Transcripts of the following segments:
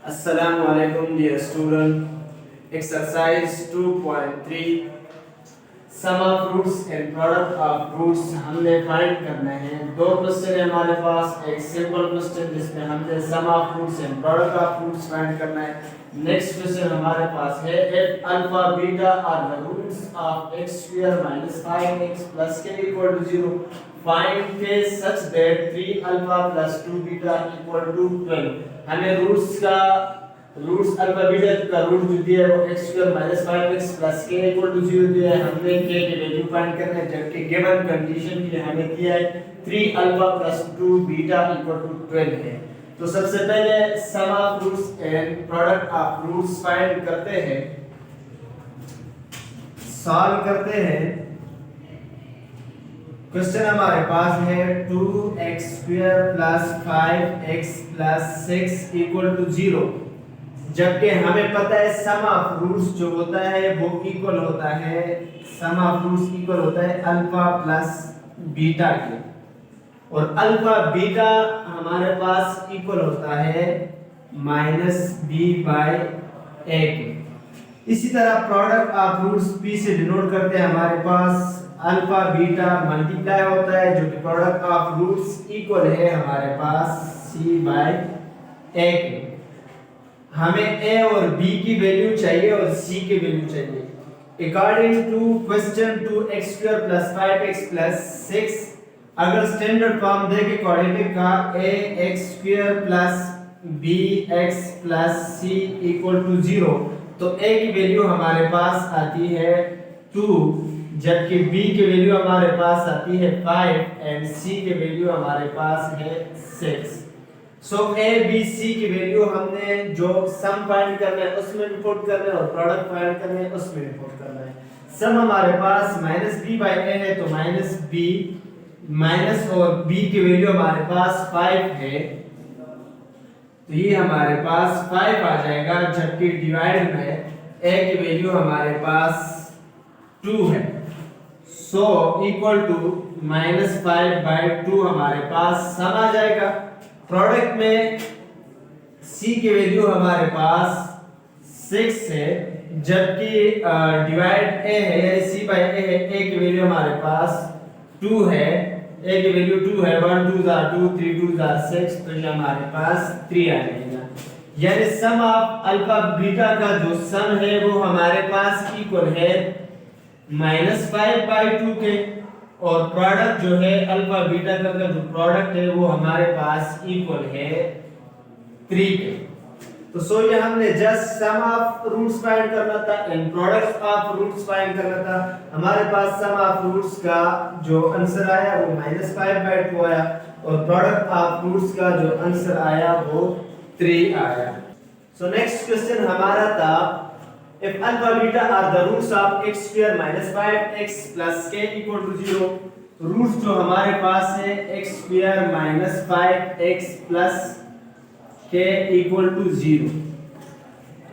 Assalamu alaikum dear student. Exercise 2.3 sum of roots and product of roots हमने find करना है। दो question है हमारे पास, एक सिंपल क्वेश्चन जिसमें हमने sum of roots and product of roots find करना है। नेक्स्ट क्वेश्चन हमारे पास है if alpha beta are the roots of x square minus 5x plus k equal to 0 find k such that 3 alpha plus 2 beta equal to 12। हमें roots alpha beta का root जो दिया है वो x square minus 5x plus k equal to 0 दिया है। हमने k की वैल्यू फाइंड करना है, जबकि गिवन कंडीशन के लिए हमें दिया है 3 alpha plus 2 beta equal to 12 है। तो सबसे पहले sum of roots and product of roots find करते हैं, सॉल्व करते हैं। क्वेश्चन हमारे पास है 2x square plus 5x plus 6 equal to 0, जबकि हमें पता है सम ऑफ रूट्स जो होता है वो इक्वल होता है, सम ऑफ रूट्स इक्वल होता है अल्फा प्लस बीटा के, और अल्फा बीटा हमारे पास इक्वल होता है माइनस बी बाई ए के। इसी तरह प्रोडक्ट ऑफ रूट्स पी से डिनोट करते हैं, हमारे पास अल्फा बीटा मल्टीप्लाई होता है जो कि प्रोडक्ट ऑफ रूट्स इक्वल है हमारे पास सी बाई ए के। हमें a और b की वैल्यू चाहिए और c की वैल्यू चाहिए। According to question 2x square plus 5x plus 6, अगर स्टैंडर्ड फॉर्म दे के कोऑर्डिनेट का ax square plus bx plus c equal to 0, तो a की वैल्यू हमारे पास आती है 2, जबकि b की वैल्यू हमारे पास आती है 5 एंड c की वैल्यू हमारे पास है 6। सो a b c की वैल्यू हमने जो सम फाइंड करना है उसमें इंपोर्ट करना है और प्रोडक्ट फाइंड करना है उसमें इंपोर्ट करना है। सम हमारे पास माइनस b बाई a है, तो माइनस b माइनस और b की वैल्यू हमारे पास 5 है, तो ये हमारे पास 5 आ जाएगा, जबकि डिवाइड में a की वैल्यू हमारे पास 2 है। So equal to minus 5 by 2 हमारे पास सम आ जाएगा। प्रोडक्ट में c की वैल्यू हमारे पास 6 है, जबकि डिवाइड a है यानी c बाई a है, a की वैल्यू हमारे पास 2 है, a की वैल्यू 2 है, 1 2 जार 2 3 2 जार 6, तो ये हमारे पास 3 आ जाएगा। यानी सम ऑफ अल्फा बीटा का जो सम है वो हमारे पास इक्वल है -5 बाई 2 के, और प्रोडक्ट जो है अल्फा बीटा का जो प्रोडक्ट है वो हमारे पास इक्वल है 3 के। तो सो ये हमने just sum of roots find करना था and products of roots find करना था। हमारे पास सम ऑफ रूट्स का जो आंसर आया वो -5 बाई 2 आया, और प्रोडक्ट ऑफ रूट्स का जो आंसर आया वो 3 आया। सो नेक्स्ट क्वेश्चन हमारा था if alpha beta are the roots of x square minus 5x plus k equal to 0, roots जो हमारे पास है x square minus 5x plus k equal to 0,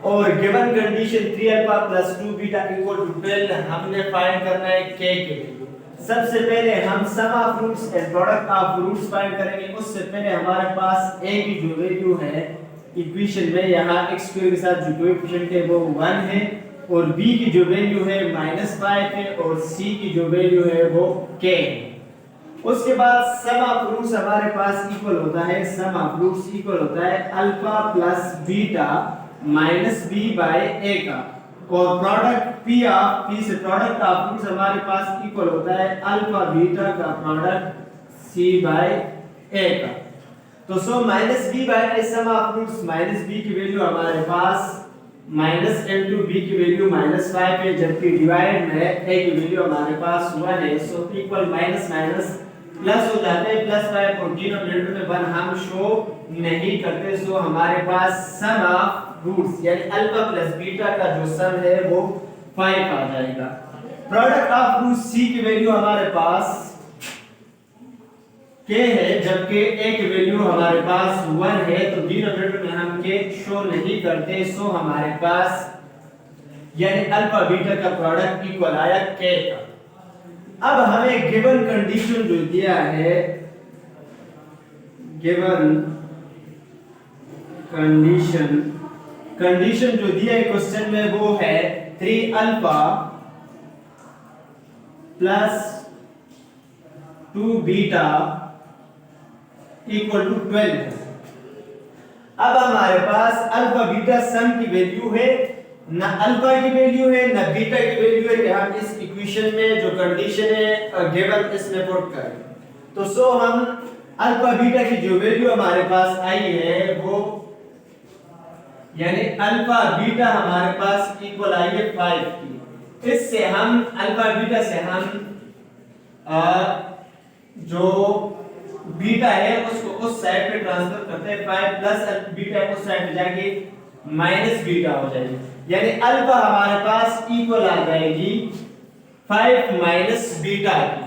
और given condition 3 alpha plus 2 beta equal to 12, हमने find करना है k के value. सबसे पहले हम sum of roots and product of roots find करेंगे। उससे पहले हमारे पास a की जो वैल्यू है इक्वेशन में, यहाँ x स्क्वायर के साथ जो कोएफिशिएंट है वो 1 है, और b की जो वैल्यू है -5 है, और c की जो वैल्यू है वो k है। उसके बाद सम ऑफ रूट्स हमारे पास इक्वल होता है, सम ऑफ रूट्स इक्वल होता है alpha plus beta minus b by a का, और प्रोडक्ट p से प्रोडक्ट ऑफ रूट्स हमारे पास इक्वल होता है अल्फा बीटा का प्रोडक्ट c बाई a का। तो so minus B by A sum of roots, minus B की वैल्यू हमारे पास माइनस इनटू बी की वैल्यू -5 है, जबकि डिवाइड में ए की वैल्यू हमारे पास 1 है। So equal minus minus plus हो जाते हैं, +5 और डिनोमिनेटर में 1 हम शो नहीं करते। सो हमारे पास सम ऑफ रूट्स यानी अल्फा प्लस बीटा का जो सम है वो 5 आ जाएगा। प्रोडक्ट ऑफ रूट्स सी की वैल्यू हमारे पास k है, जबकि a की वैल्यू हमारे पास 1 है, तो डिनोमिनेटर में हम k शो नहीं करते। सो हमारे पास यानी अल्फा बीटा का प्रोडक्ट इक्वल आया k का। अब हमें गिवन कंडीशन जो दिया है, गिवन कंडीशन जो दिया है क्वेश्चन में वो है 3 alpha plus 2 beta equal to 12। अब हमारे पास अल्फा बीटा सम की वैल्यू है, ना अल्फा की वैल्यू है ना बीटा की वैल्यू है कि हम इस इक्वेशन में जो कंडीशन है गिवन इसमें पुट करें। तो सो हम अल्फा बीटा की जो वैल्यू हमारे पास आई है वो यानी अल्फा बीटा हमारे पास इक्वल आई है 5 की। इससे हम अल्फा बीटा से हम जो बीटा है उसको उस साइड पे ट्रांसफर करते हैं, 5 प्लस बीटा उस साइड पे जाके माइनस बीटा हो जाएगी, यानी अल्फा हमारे पास इक्वल आ जाएगी 5 माइनस बीटा की।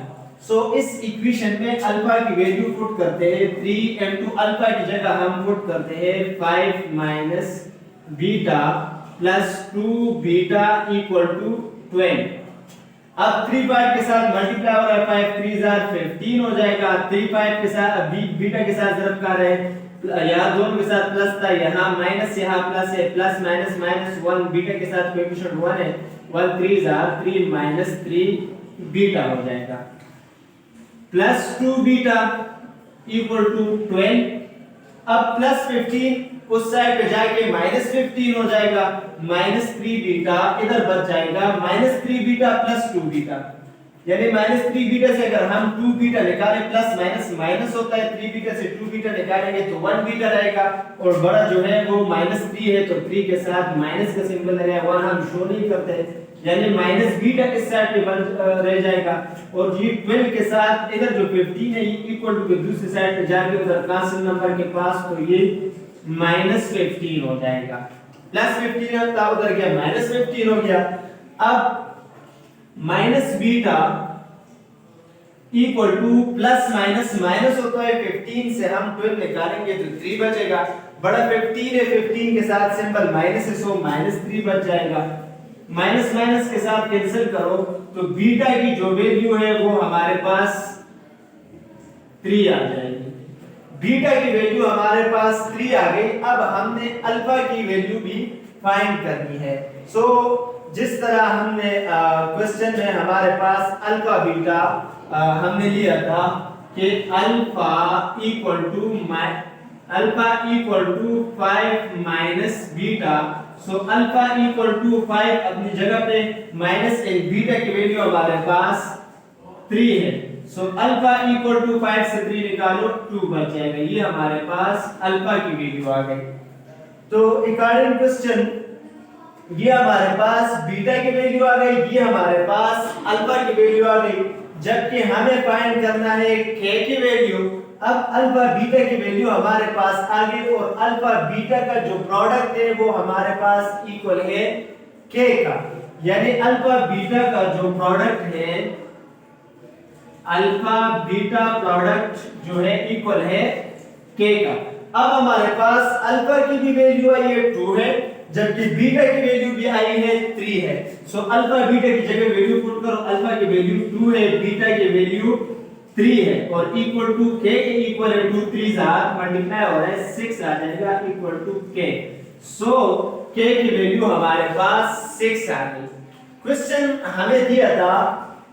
सो इस इक्वेशन में अल्फा की वैल्यू पुट करते हैं 3 into अल्फा की जगह हम पुट करते हैं 5 minus beta plus 2 beta equal to 12। अब 3 5 के साथ मल्टीप्लाई हो रहा है, 5 3 जार 15 हो जाएगा। 3 5 के साथ बीटा के साथ ज़रब कर रहे हैं, यहाँ दोनों के साथ प्लस था, यहाँ माइनस यहाँ प्लस है, प्लस माइनस माइनस 1 बीटा के साथ कोएफिशिएंट 1 है, 1 3 जार 3 माइनस 3 बीटा हो जाएगा प्लस 2 बीटा इक्वल टू 12। अब प्लस 15 उस साइड पे जाके माइनस 15 हो जाएगा, माइनस 3 बीटा इधर बच जाएगा, माइनस 3 बीटा प्लस 2 बीटा, यानी माइनस 3 बीटा से अगर हम 2 बीटा निकालें प्लस माइनस माइनस होता है, 3 बीटा से 2 बीटा निकालेंगे तो 1 बीटा रहेगा, और बड़ा जो है वो माइनस 3 है तो 3 के साथ माइनस का सिंबल रहेगा, 1 हम शो नहीं करते हैं, यानी माइनस बीटा इस साइड पे रह जाएगा, और ये 12 के साथ इधर जो 15 है ये इक्वल टू दूसरी साइड पे जाके उधर कांस्टेंट नंबर के पास तो ये माइनस 15 हो जाएगा, प्लस 15 था उधर गया माइनस 15 हो गया। अब minus beta equal two plus minus minus होता है, 15 से हम 12 निकालेंगे तो 3 बचेगा, बड़ा 15 है, 15 के साथ सिंबल माइनस है सो माइनस 3 बच जाएगा, माइनस माइनस के साथ कैंसिल करो तो बीटा की जो वैल्यू है वो हमारे पास 3 आ जाएगी, बीटा की वैल्यू हमारे पास 3 आ गई। अब हमने अल्फा की वैल्यू भी फाइंड करनी है। सो जिस तरह हमने क्वेश्चन में हमारे पास अल्फा बीटा हमने लिया था कि alpha equal to 5 minus beta, so alpha equal to 5 अपनी जगह पे माइनस एक बीटा की वैल्यू हमारे पास 3 है, सो अल्फा इक्वल टू 5 से 3 निकालो 2 बच जाएगा, ये हमारे पास अल्फा की वैल्यू आ गई। तो अकॉर्डिंग क्वेश्चन ये हमारे पास बीटा की वैल्यू आ गई, ये हमारे पास अल्फा की वैल्यू आ गई, जबकि हमें फाइंड करना है k की वैल्यू। अब अल्फा बीटा की वैल्यू हमारे पास आ गई और अल्फा बीटा का जो प्रोडक्ट है वो हमारे पास इक्वल है k का, यानी अल्फा बीटा का जो प्रोडक्ट है, अल्फा बीटा प्रोडक्ट जो है इक्वल है k का। अब हमारे पास अल्फा की भी वैल्यू आई है 2 है, जबकि बीटा की वैल्यू भी आई है 3 है, सो अल्फा बीटा की जगह वैल्यू पुट करो, अल्फा की वैल्यू 2 है, बीटा की वैल्यू 3 है, और इक्वल टू k के इक्वल है 2 3 साथ मल्टीप्लाई हो रहा है 6 आ जाएगा equal to k, so k की वैल्यू हमारे पास 6 आ गई। क्वेश्चन हमें दिया था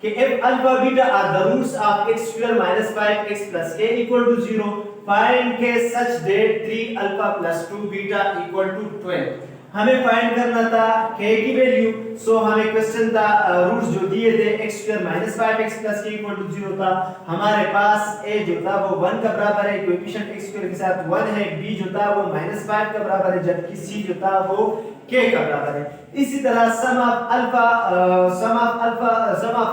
कि if alpha beta are the roots of x square minus 5x plus k equal to 0, find k such that 3 alpha plus 2 beta equal to 12। हमें find करना था k की वैल्यू, सो हमें क्वेश्चन था रूट्स जो दिए थे x square minus 5x plus k equal to 0 था, हमारे पास a जो था वो 1 का बराबर है, कोएफिशिएंट x स्क्वायर के साथ 1 है, b जो था वो -5 का बराबर है, जबकि c जो था वो k का बराबर है। इसी तरह सम ऑफ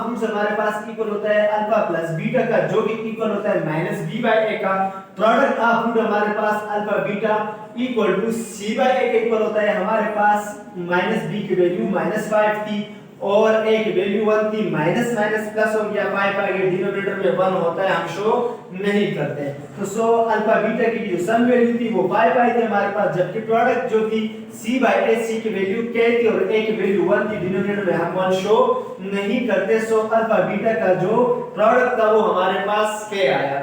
रूट्स हमारे पास इक्वल होता है अल्फा प्लस बीटा का, जो भी इक्वल होता है माइनस b बाय a का, प्रोडक्ट ऑफ रूट हमारे पास alpha beta equal to c by a के इक्वल होता है, हमारे पास माइनस b की वैल्यू -5 थी और a की वैल्यू 1 थी, माइनस माइनस प्लस हो गया, 5 आ गया, डिनोमिनेटर में 1 होता है, हम शो नहीं करते, तो सो अल्फा बीटा की जो सम वैल्यू थी वो 5 आई थी हमारे पास, जबकि प्रोडक्ट जो थी c बाय a, c की वैल्यू k थी और a की वैल्यू 1 थी, डिनोमिनेटर में हम 1 शो नहीं करते, सो अल्फा बीटा का जो प्रोडक्ट था वो हमारे पास k आया।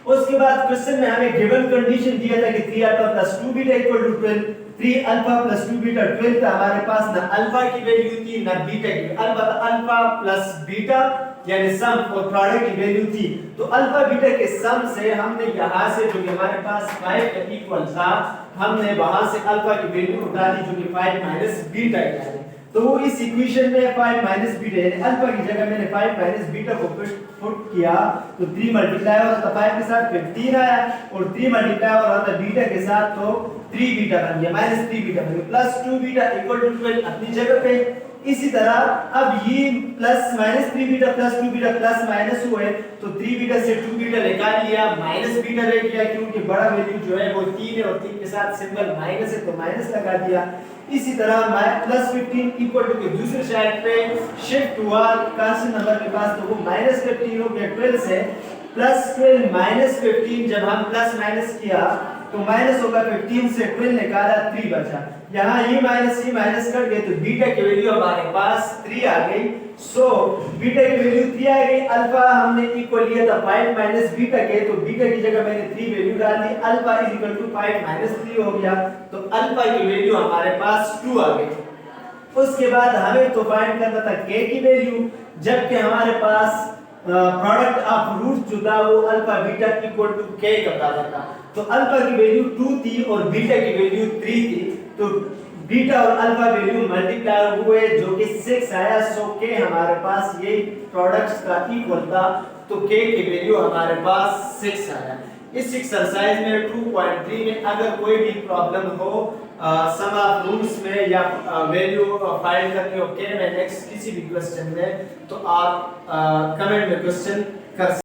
उसके बाद क्वेश्चन में हमें गिवन कंडीशन दिया था कि 3 alpha plus 2 beta equal to 12, 3 alpha plus 2 beta 12 था। हमारे पास ना अल्फा की वैल्यू थी ना बीटा की, अलबत्ता अल्फा प्लस बीटा यानी सम और प्रोडक्ट की वैल्यू थी। तो अल्फा बीटा के सम से हमने यहां से जो कि हमारे पास 5 का इक्वल था, हमने वहां से अल्फा की वैल्यू उठा दी जो कि 5 माइनस बीटा है। तो वो इस इक्वेशन में 5 माइनस बीटा यानी अल्फा की जगह मैंने 5 माइनस बीटा को पुट किया तो 3 मल्टीप्लाई हो रहा था 5 के साथ, फिर 3 आया और 3 मल्टीप्लाई हो रहा था बीटा के साथ तो 3 बीटा बन गया, माइनस 3 बीटा बन गया, प्लस 2 बीटा इक्वल टू 12 अपनी जगह पे। इसी तरह अब ये plus minus 3 beta plus 2 beta plus minus हुए तो 3 बीटा से 2 बीटा निकाल लिया, माइनस बीटा रह गया क्योंकि बड़ा वैल्यू जो है वो 3 है और 3 के साथ सिंबल माइनस है तो माइनस लगा दिया। इसी तरह प्लस 15 इक्वल टू के दूसरे साइड पे शिफ्ट हुआ कांस्टेंट नंबर के पास तो वो माइनस 15 हो गया 12 से प्लस 12 माइनस 15। जब हम प्लस माइनस किया तो माइनस होगा 15 से 12 निकाला 3 बचा, यहाँ ये माइनस कट गए तो बीटा की वैल्यू हमारे पास 3 आ गई। सो बीटा की वैल्यू 3 आ गई, अल्फा हमने इक्वल लिया था 5 माइनस बीटा के तो बीटा की जगह मैंने 3 वैल्यू डाल दी, alpha is equal to 5 minus 3 हो गया तो अल्फा की वैल्यू हमारे पास 2 आ गई। उसके बाद हमें तो फाइंड करना था के की वैल्यू, जबकि हमारे पास प्रोडक्ट ऑफ रूट्स जो था वो अल्फा बीटा इक्वल टू के का बराबर था। तो अल्फा की वैल्यू 2 थी और बीटा की वैल्यू 3 थी तो बीटा और अल्फा वैल्यू मल्टीप्लाई हुए जो कि 6 आया। सो के हमारे पास ये प्रोडक्ट्स का इक्वल था तो के की वैल्यू हमारे पास 6 आया। इस एक्सरसाइज में 2.3 में अगर कोई भी प्रॉब्लम हो सम ऑफ रूट्स में या वैल्यू फाइंड करनी हो के में नेक्स्ट किसी भी क्वेश्चन में तो आप कमेंट में क्वेश्चन कर